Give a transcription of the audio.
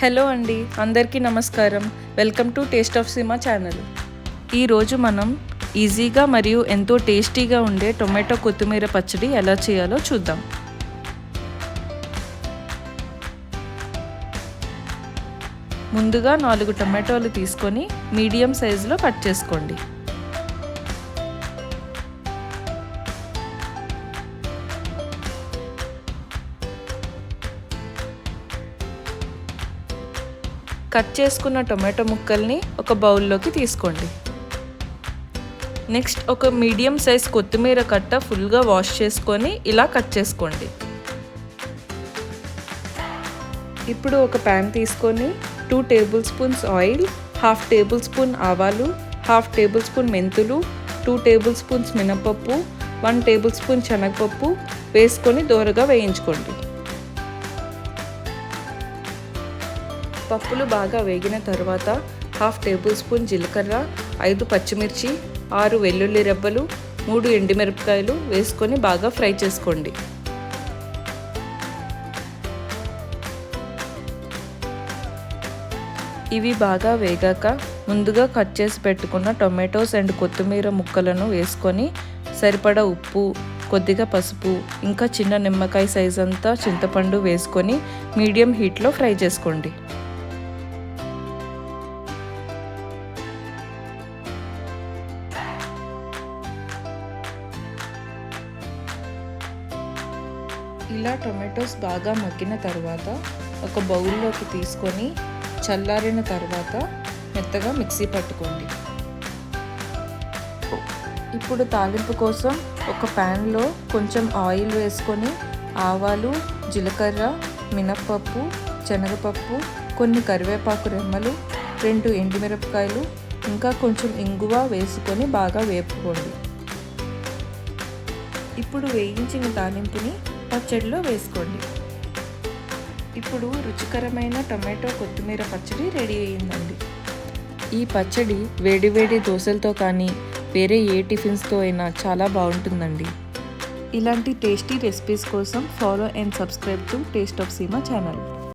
Hello అండి, అందరికీ నమస్కారం. Welcome to taste of Seema channel. ఈరోజు మనం ఈజీగా మరియు ఎంతో టేస్టీగా ఉండే టొమాటో కొత్తిమీర పచ్చడి ఎలా చేయాలో చూద్దాం. ముందుగా 4 టొమాటోలు తీసుకొని మీడియం సైజులో కట్ చేసుకోండి. కట్ చేసుకున్న టొమాటో ముక్కల్ని ఒక బౌల్లోకి తీసుకోండి. నెక్స్ట్ ఒక మీడియం సైజ్ కొత్తిమీర కట్ట ఫుల్గా వాష్ చేసుకొని ఇలా కట్ చేసుకోండి. ఇప్పుడు ఒక ప్యాన్ తీసుకొని 2 table spoons oil, 1/2 table spoon ఆవాలు, 1/2 టేబుల్ స్పూన్ మెంతులు, 2 టేబుల్ స్పూన్స్ మినపప్పు, 1 టేబుల్ స్పూన్ శనగపప్పు వేసుకొని దోరగా వేయించుకోండి. పప్పులు బాగా వేగిన తర్వాత 1/2 టేబుల్ స్పూన్ జీలకర్ర, 5 పచ్చిమిర్చి, 6 వెల్లుల్లి రెబ్బలు, 3 ఎండుమిరపకాయలు వేసుకొని బాగా ఫ్రై చేసుకోండి. ఇవి బాగా వేగాక ముందుగా కట్ చేసి పెట్టుకున్న టొమాటోస్ అండ్ కొత్తిమీర ముక్కలను వేసుకొని సరిపడా ఉప్పు, కొద్దిగా పసుపు, ఇంకా చిన్న నిమ్మకాయ సైజ్ అంతా చింతపండు వేసుకొని మీడియం హీట్లో ఫ్రై చేసుకోండి. ఇలా టొమాటోస్ బాగా మగ్గిన తర్వాత ఒక బౌల్లోకి తీసుకొని చల్లారిన తర్వాత మెత్తగా మిక్సీ పట్టుకోండి. ఇప్పుడు తాలింపు కోసం ఒక ప్యాన్లో కొంచెం ఆయిల్ వేసుకొని ఆవాలు, జీలకర్ర, మినప్పప్పు, శనగపప్పు, కొన్ని కరివేపాకు రెమ్మలు, 2 ఎండుమిరపకాయలు, ఇంకా కొంచెం ఇంగువ వేసుకొని బాగా వేపుకోండి. ఇప్పుడు వేయించిన తాలింపుని పచ్చడిలో వేసుకోండి. ఇప్పుడు రుచికరమైన టొమాటో కొత్తిమీర పచ్చడి రెడీ అయ్యిందండి. ఈ పచ్చడి వేడివేడి దోశలతో కానీ వేరే ఏ టిఫిన్స్తో అయినా చాలా బాగుంటుందండి. ఇలాంటి టేస్టీ రెసిపీస్ కోసం follow and subscribe to taste of Seema channel.